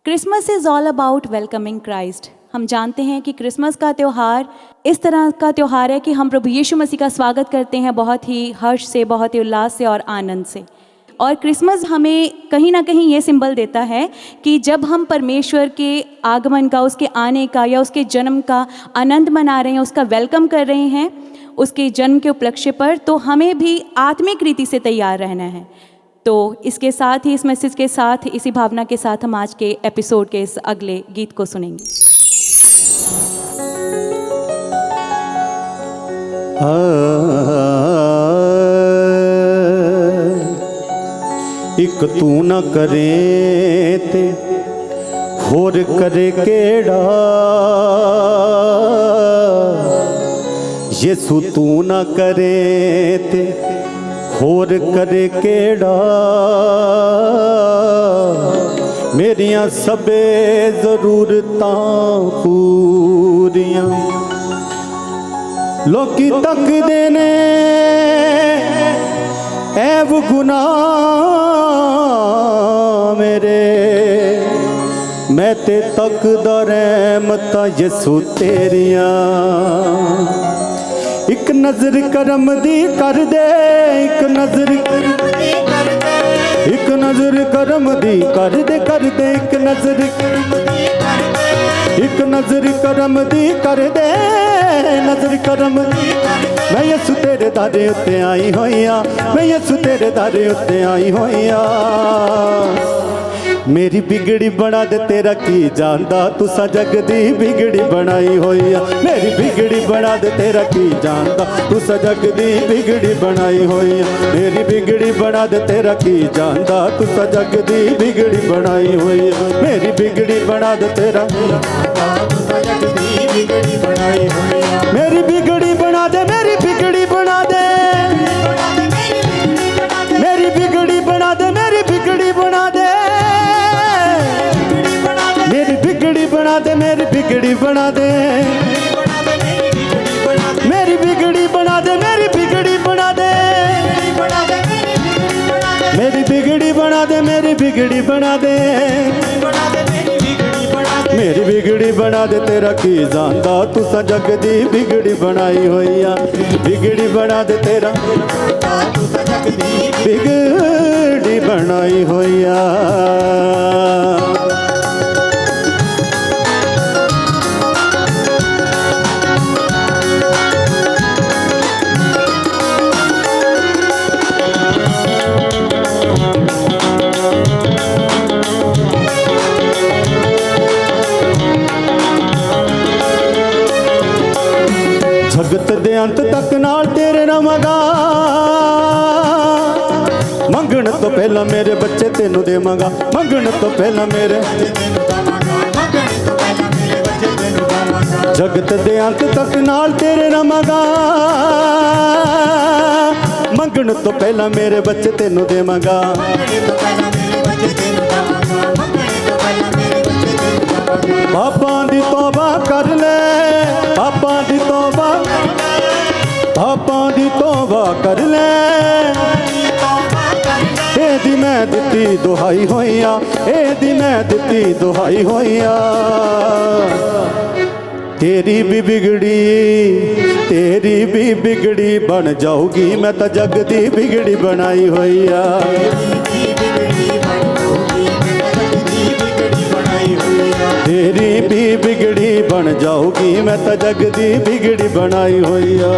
Christmas is all about welcoming Christ. हम जानते हैं कि क्रिसमस का त्यौहार इस तरह का त्यौहार है कि हम प्रभु यीशु मसीह का स्वागत करते हैं बहुत ही हर्ष से, बहुत ही उल्लास से और आनंद से। और क्रिसमस हमें कहीं ना कहीं ये सिंबल देता है कि जब हम परमेश्वर के आगमन का, उसके आने का या उसके जन्म का आनंद मना रहे हैं, उसका वेलकम कर रहे हैं उसके जन्म के उपलक्ष्य पर, तो हमें भी आत्मिक रीति से तैयार रहना है। तो इसके साथ ही, इस मैसेज के साथ, इसी भावना के साथ हम आज के एपिसोड के इस अगले गीत को सुनेंगे। एक तू न करे ते होर करे केड़ा, यीशु तू न करे ते होर करे केड़ा, मेरियां सबे जरूरतां पूरियां लोकी तकदे ने ऐब गुनाह मेरे, मैं ते तकदा रहमतां यीशु तेरियां। एक नजर करम दी कर दे, एक नजर करम दी कर दे, एक नजर करम दी कर दे, कर दे एक नजर करम दी कर दे, एक नजर करम दी कर दे, नजर करम दी कर दे। मैं यीशु तेरे दारे उत्ते आई होइया, मैं यीशु तेरे दारे उत्ते आई होइया। मेरी बिगड़ी बना दे तेरा की जानदा, तुसा जग दी बिगड़ी बनाई होइया। मेरी बिगड़ी बना दे तेरा की जानदा, तुसा जग दी बिगड़ी बनाई होइया। मेरी बिगड़ी बना दे तेरा की जानदा, तुसा जग दी बिगड़ी बनाई होइया। मेरी बिगड़ी बना दे तेरा, तुसा जग दी बिगड़ी बनाई होइया। मेरी बिगड़ी बना दे, मेरी बिगड़ी बना दे, मेरी बिगड़ी बना दे, मेरी बिगड़ी बना दे, मेरी बिगड़ी बना दे, मेरी बिगड़ी बना दे, मेरी बिगड़ी बना दे, मेरी बिगड़ी बना दे, मेरी बिगड़ी बना दे, मेरी बिगड़ी बना दे, मेरी बिगड़ी बना दे तेरा की जानदा, तुसा जग दी बिगड़ी बनाई होइया। बिगड़ी बना दे तेरा, तुसा जग दी बिगड़ी बनाई होइया। जगत दे अंत तक नाल तेरे रवांगा, मंगण तो पहला मेरे बच्चे तेनू देवांगा, मंगण तो पहला मेरे, जगत दे अंत तक नाल तेरे रवांगा, मंगण तो पहला मेरे बच्चे तेनू देवांगा। पापां दी तौबा कर ले, पापां दी तौबा, पापां दी तौबा कर ले, एदी मैं दित्ती दुहाई होइया, एदी मैं दित्ती दुहाई होइया। तेरी भी बिगड़ी बन जाऊगी, मैं तो जग दी बिगड़ी बनाई होइया। तेरी भी बिगड़ी बन जाऊगी, मैं तो जग दी बिगड़ी बनाई होइया।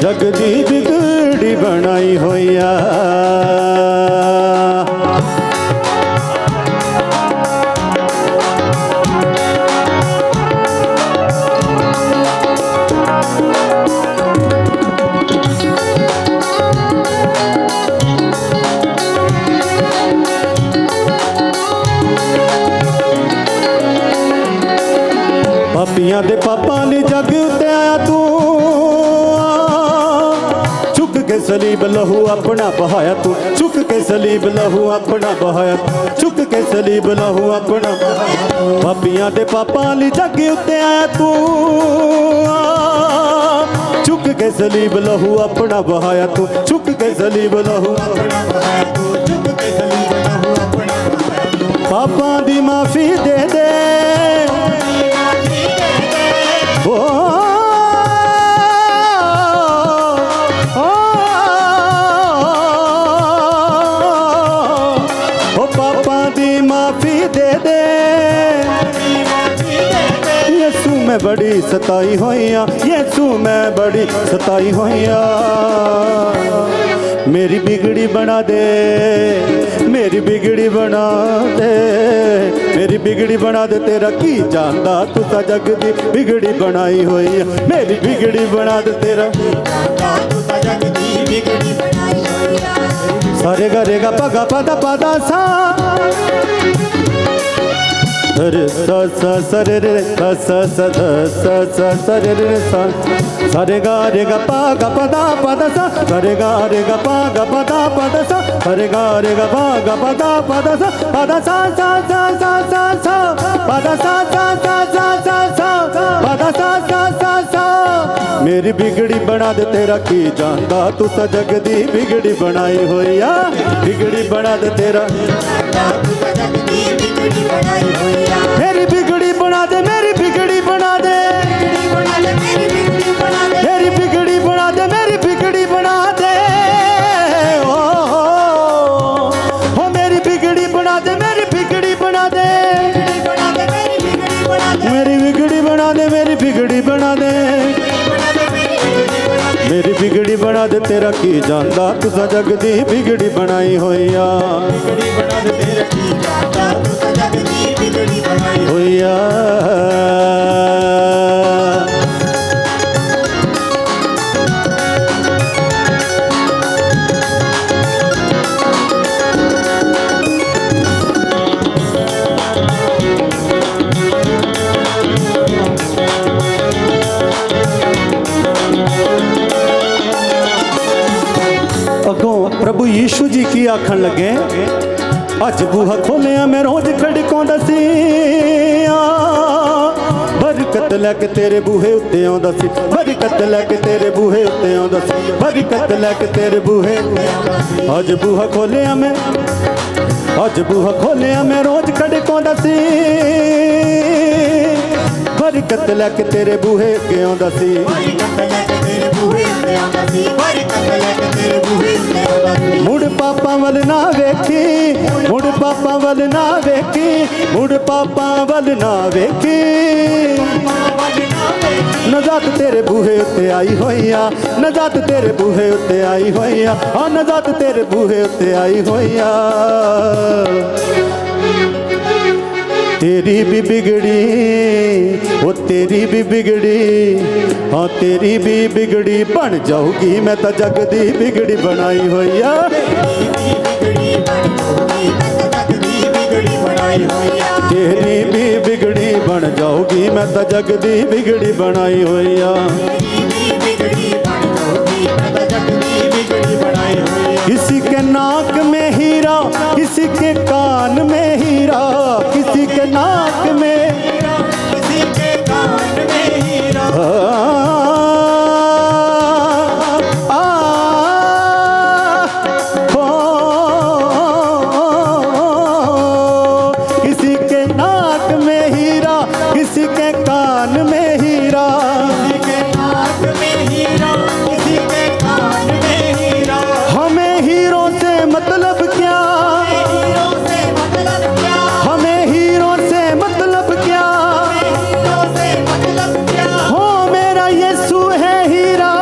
जग दी बिगड़ी बनाई होइया। पापियां दे पापां ली जग उत्ते आया तू, चुक के सलीब लहू अपना बहाया तू, चुक के सलीब लहू अपना बहाया, चुक के सलीब लहू अपना। पापियां दे पापां ली जग उत्ते आया तू, चुक के सलीब लहू अपना बहाया तू, चुक के सलीब लहू अपना बहाया तू, चुक के सलीब लहू अपना पापां दी माफी दे दे ओ पापां दी माफी दे दे यसू मैं बड़ी सताई होइया यसू मैं बड़ी सताई होइया मेरी बिगड़ी बना दे मेरी बिगड़ी बना दे मेरी बिगड़ी बना दे तेरा की जानदा तुसा जग दी बिगड़ी बनाई होई है मेरी बिगड़ी बना दे तेरा सारे गा रे गा पगा पदा पदा सा रे सा सा सा रे रे सा सा सा ध सा सा सा रे रे सा सा रे गा पा गा पदा पदा सा सा रे गा पा गा पदा पदा सा सा रे गा पा गा पदा पदा सा पदा सा सा सा सा सा सा पदा सा सा सा सा सा सा पदा सा सा सा सा मेरी बिगड़ी बना दे तेरा की जानदा तू सा जग दी बिगड़ी बनाई होइया बिगड़ी बना दे तेरा मेरी बिगड़ी बना दे मेरी बिगड़ी बना दे मेरी बिगड़ी बना दे मेरी बिगड़ी बना दे ओ मेरी बिगड़ी बना दे मेरी बिगड़ी बना दे मेरी बिगड़ी बना दे मेरी बिगड़ी बना दे मेरी बिगड़ी बना दे तेरा की जानदा तुसा जग दी बिगड़ी बनाई होइया बिगड़ी बना दे तेरा की जानदा तुसा जग दी बिगड़ी बनाई होइया प्रभु यीशु जी की आखन लगे अज बूहा खोलिया मैं रोज खड़काउंदा सी बरकत लैके तेरे बूहे उत्ते आउंदा सी बरकत लैके तेरे बूहे उत्ते आउंदा सी बरकत लैके तेरे बूहे अज बूहा खोलिया मैं रोज खड़काउंदा सी बरकत लैके तेरे बूहे अगे आउंदा सी मुड़ पापा वल ना वेखी मुड़ पापा वल ना वेखी मुड़ पापा वल ना वेखी नजात तेरे बूहे उत्ते आई होइया नजात तेरे बूहे उत्ते आई होइया हाँ नजात तेरे बूहे उत्ते आई होइया तेरी भी बिगड़ी वो तेरी भी बिगड़ी हाँ तेरी भी बिगड़ी बन जाऊगी मैं तो जग दी बिगड़ी बनाई होइया तेरी भी बिगड़ी बन जाऊगी मैं तो जग दी बिगड़ी बनाई होइया किसी के नाक में हीरा किसी के कान में हीरा किसी के नाक में किसी के कान में हीरा किसी के नाक में हीरा किसी के कान में हीरा किसी के नाक में हीरा किसी के कान में हीरा हमें हीरो से मतलब क्या हमें हीरो से मतलब क्या हो मेरा यीशु है हीरा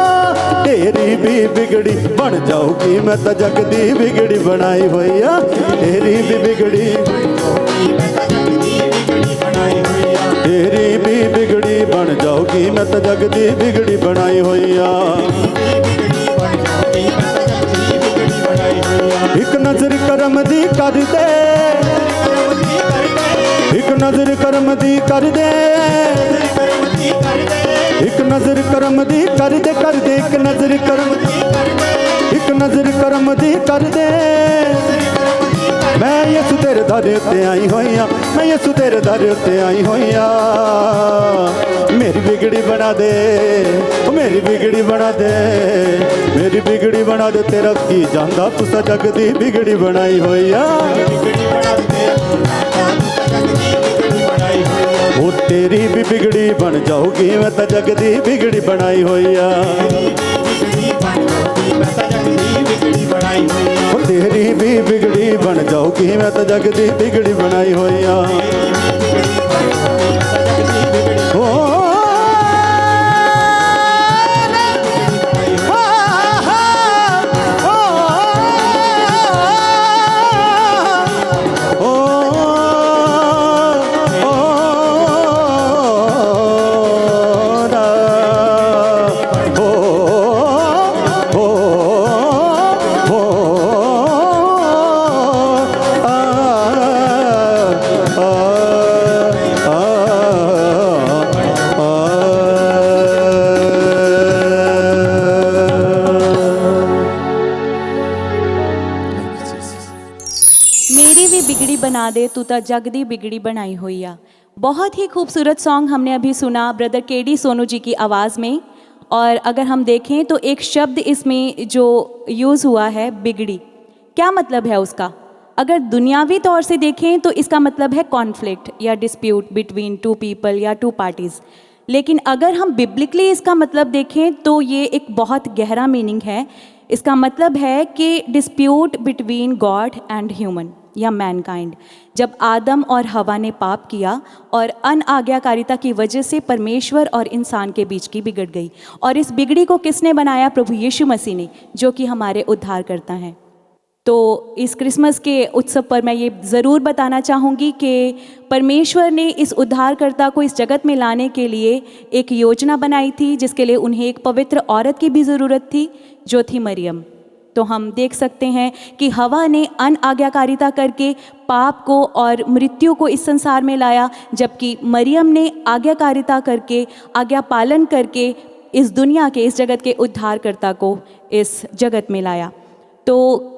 तेरी भी बिगड़ी बन जाऊगी मैं तो जग दी बिगड़ी बनाई होइया तेरी भी बिगड़ी तेरी भी बिगड़ी बन जाऊगी मैं तो जग दी बिगड़ी बनाई होइया एक नजर करम दी कर दे एक नजर करम दी कर दे एक नजर करम दी कर दे एक नजर करम दी कर दे मैं यसु तेरे दर उत्ते आई होइया मैं यसु तेरे दर उत्ते आई होइया मेरी बिगड़ी बना दे मेरी बिगड़ी बना दे मेरी मेरी बिगड़ी बना दे तेरा की जानदा तुसा जग दी बिगड़ी बनाई होई आ वो तेरी भी बिगड़ी बन जाऊगी मैं तो जग दी बिगड़ी बनाई होई आ वो तेरी भी बिगड़ी बन जाऊगी मैं तो जग दी बिगड़ी बनाई होई आ मेरी भी बिगड़ी बना दे तू ता जग दी बिगड़ी बनाई हुई आ। बहुत ही खूबसूरत सॉन्ग हमने अभी सुना ब्रदर केडी सोनू जी की आवाज़ में। और अगर हम देखें तो एक शब्द इसमें जो यूज़ हुआ है बिगड़ी, क्या मतलब है उसका? अगर दुनियावी तौर से देखें तो इसका मतलब है कॉन्फ्लिक्ट या डिस्प्यूट बिटवीन टू पीपल या टू पार्टीज़। लेकिन अगर हम बिब्लिकली इसका मतलब देखें तो ये एक बहुत गहरा मीनिंग है। इसका मतलब है कि dispute between God and human या मैनकाइंड। जब आदम और हवा ने पाप किया और अनआज्ञाकारिता की वजह से परमेश्वर और इंसान के बीच की बिगड़ गई। और इस बिगड़ी को किसने बनाया? प्रभु यीशु मसीह ने, जो कि हमारे उद्धार करता है। तो इस क्रिसमस के उत्सव पर मैं ये ज़रूर बताना चाहूँगी कि परमेश्वर ने इस उद्धारकर्ता को इस जगत में लाने के लिए एक योजना बनाई थी, जिसके लिए उन्हें एक पवित्र औरत की भी ज़रूरत थी, जो थी मरियम। तो हम देख सकते हैं कि हवा ने अनआज्ञाकारिता करके पाप को और मृत्यु को इस संसार में लाया, जबकि मरियम ने आज्ञाकारिता करके, आज्ञा पालन करके इस दुनिया के, इस जगत के उद्धारकर्ता को इस जगत में लाया। तो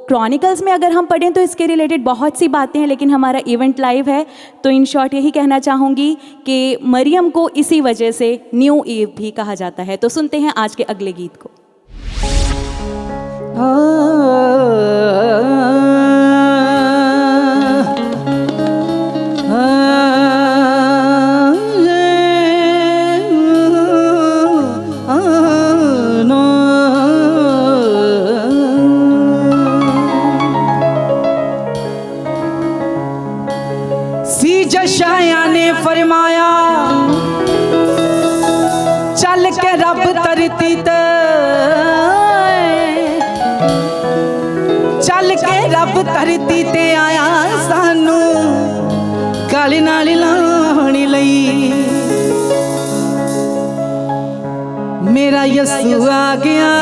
क्रॉनिकल्स में अगर हम पढ़ें तो इसके रिलेटेड बहुत सी बातें हैं, लेकिन हमारा इवेंट लाइव है तो इन शॉर्ट यही कहना चाहूँगी कि मरियम को इसी वजह से न्यू ईव भी कहा जाता है। तो सुनते हैं आज के अगले गीत को। सी जशाया ने फरमाया चल के रब धरती ते, चल के रब धरती ते आया सानू गल नाल लाने लई। मेरा यसू आ गया,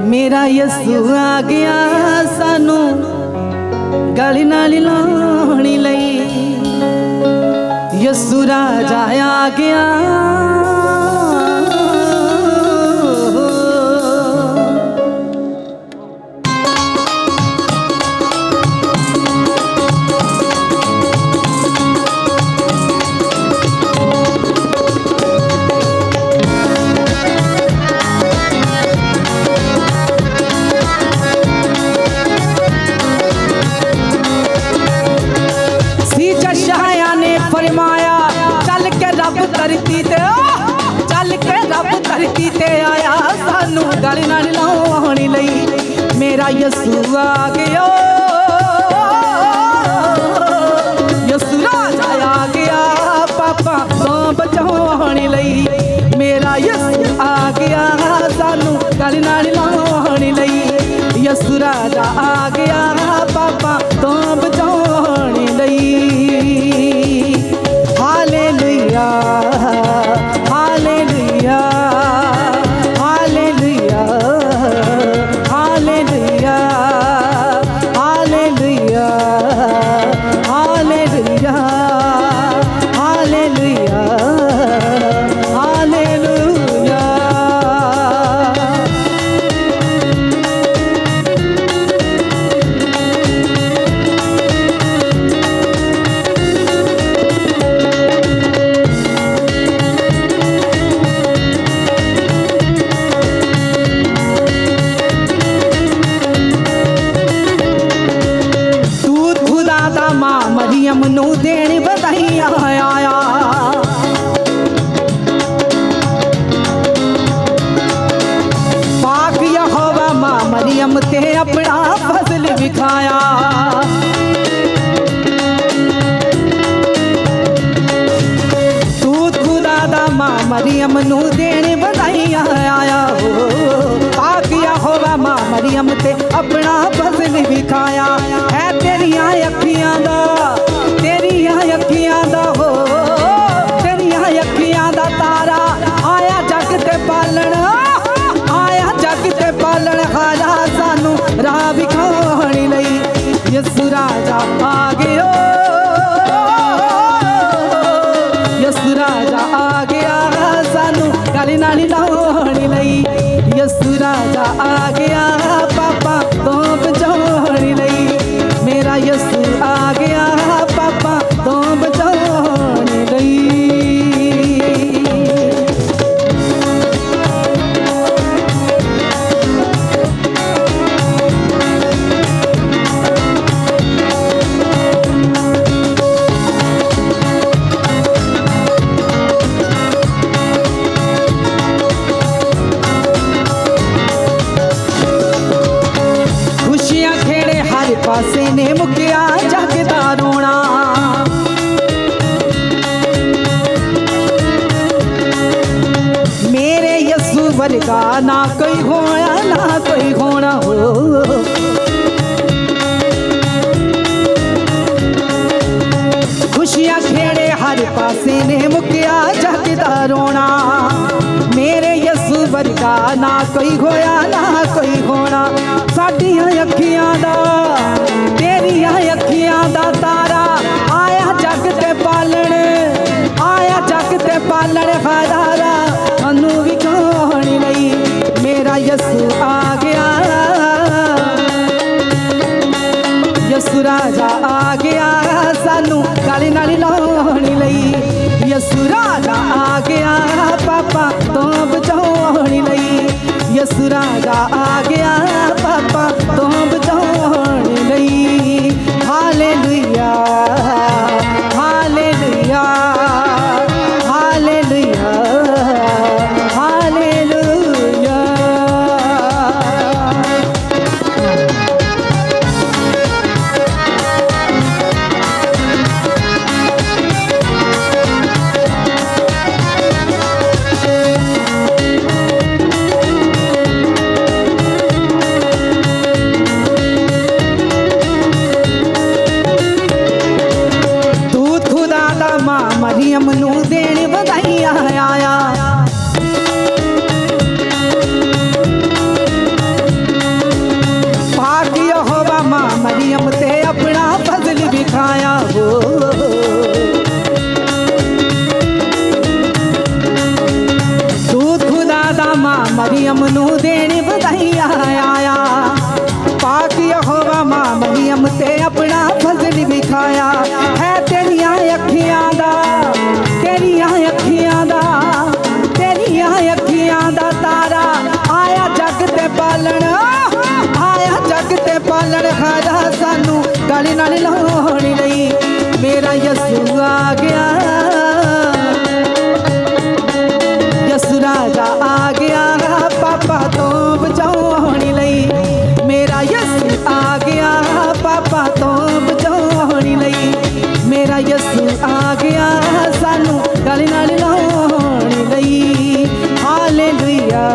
मेरा यसू आ गया सानू गल नाल लाने लई। यसू राजा आ गया, धरती ते, चल के रब धरती ते आया सानू गल नाल लाने लई। मेरा यसू आ गया, यसू राजा आ गया पापा तो बचाने लई। मेरा यसू आ गया सानू गल नाल लाने लई। यसू राजा आ गया पापा तो बचाने लई। Hallelujah, hallelujah, hallelujah, hallelujah, hallelujah, hallelujah, hallelujah, hallelujah. विखाया। दूध खुदा दा मां मरियम नू देने बधाइयां आया हो। आखिया होवा मां मरियम ते अपना फजल विखाया। है तेरियां अखियां दा, तेरियां अखियां दा हो, तेरियां अखियां दा तारा आया जग ते पालण, आया जग ते पालण खाया सानू राह विखाने लई। यसु राजा आ गया, यसु राजा आ गया सानू गल नाल लाने लई। यसु राजा आ गया पापा तो बचाने लई। मेरा यसु आ गया पापा तो बचाने लई। पासे ने मुकिया जग दा रोना। मेरे यसु वर्गा ना कोई होना, ना कोई होना हो। खुशियां खेड़े हर पासे ने मुकिया जग दा रोना। मेरे यसु वर्गा ना कोई होया, ना कोई होना। साडियां अखियां दा, तेरियां अखियां दा तारा आया जग ते पालण, आया जग ते पालण हजारा मनु विखाने लई। मेरा यसु आ गया, यसु राजा आ गया सानू गल नाल लाने लई। यसु राजा आ गया पापा तो बचाने लई। यसु राजा आ गया पापा तो बचाने लई। Hallelujah, hallelujah, hallelujah, hallelujah. Mariam नू देने बधाइयां आया। पाक यहोवा मां मरियम ते अपना फजल विखाया हो। दूध खुदा दा मां मरियम नू देने बधाइयां आया। पाक यहोवा मां मरियम ते अपना फजल विखाया। है तेरियां अखियां दा, तेरियां अखियां दा, तेरियां अखियां दा तारा आया जग ते पालण, आया जग ते पालण खाया सानू गल नाल लाने लई। मेरा यसु आ गया, यसु राजा आ गया पापा तो बचाने लई। मेरा यसु आ गया पापा तो बचाने लई। मेरा यसु आ गया सानू गल नाल लाने लई। Hallelujah,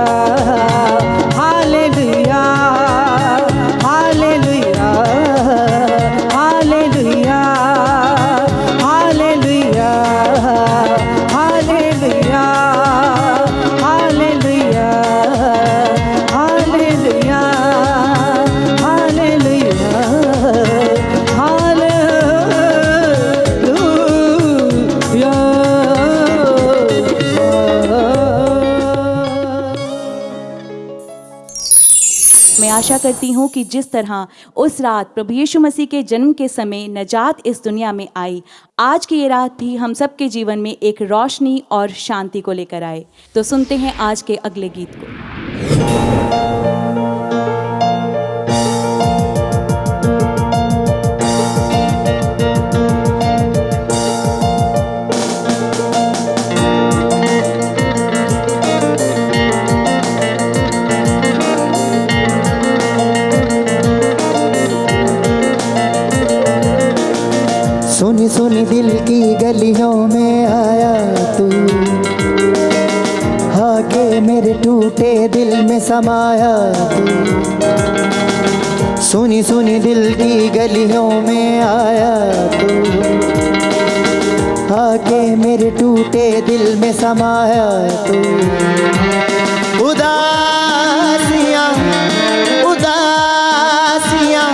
hallelujah, hallelujah, hallelujah, hallelujah, hallelujah, hallelujah, hallelujah, मैं आशा करती हूँ कि जिस तरह उस रात प्रभु यीशु मसीह के जन्म के समय नजात इस दुनिया में आई, आज की ये रात भी हम सबके जीवन में एक रोशनी और शांति को लेकर आए। तो सुनते हैं आज के अगले गीत को। गलियों में आया तू, आके मेरे टूटे दिल में समाया तू। सुनी सुनी दिल की गलियों में आया तू, आके मेरे टूटे दिल में समाया तू। उदासियां उदासियां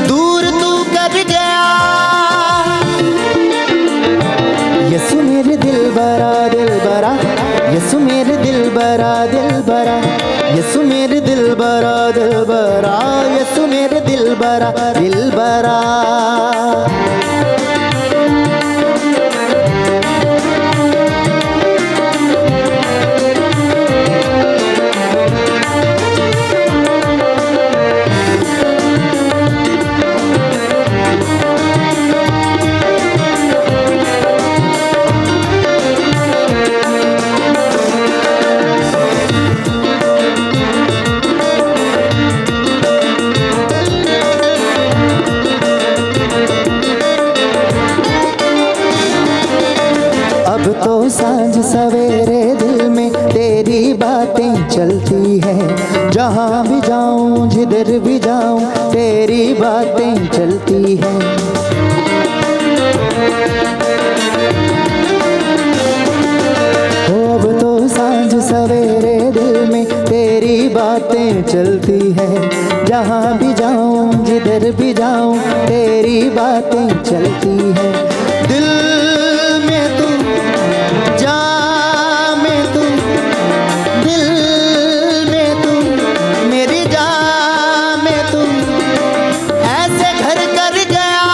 दूर तू कर गया, यसु मेरे दिल बरा यसु मेरे दिल बरा यसु मेरे दिल बरा यसु मेरे दिल बरा। अब तो सांझ सवेरे दिल में तेरी बातें चलती हैं, जहाँ भी जाऊँ जिधर भी जाऊँ तेरी बातें चलती हैं। अब तो सांझ सवेरे दिल में तेरी बातें चलती हैं, जहाँ भी जाऊँ जिधर भी जाऊँ तेरी बातें चलती हैं। दिल में तू जान में तू, दिल में तू मेरी जान में तू ऐसे घर कर गया।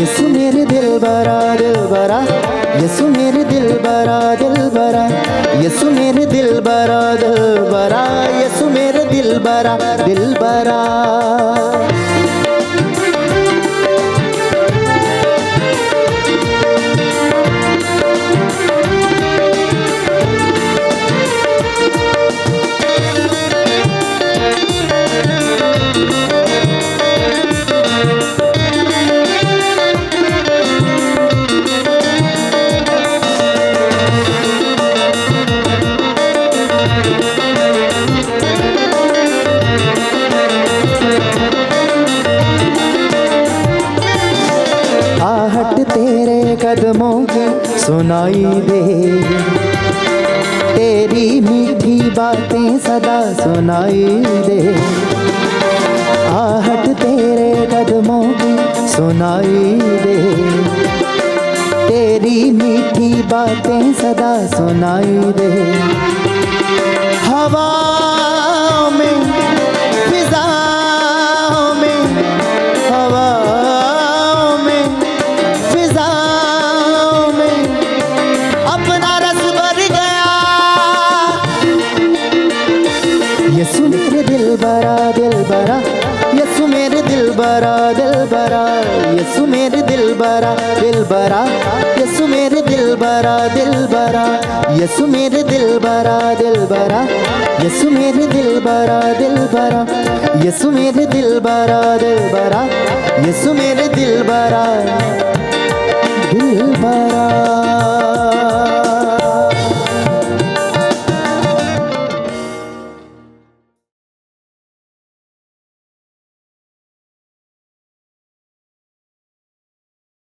यसु मेरे दिल बरा यसु मेरे दिल बरा यसु मेरे दिल बरा यसु मेरे दिल बरा। आहट तेरे कदमों की सुनाई दे, तेरी मीठी बातें सदा सुनाई दे। आहट तेरे कदमों की सुनाई दे, तेरी मीठी बातें सदा सुनाई दे। हवाओं में फिजाओं में हवाओं में फिजाओं में अपना रस भर गया। यसु मेरे दिल बरा यसु मेरे दिल बरा यसु मेरे दिल बरा यसु मेरे दिल बरा यसु मेरे दिल बरा यसु मेरे दिल बरा यसु मेरे दिल बरा यसु मेरे दिल बरा।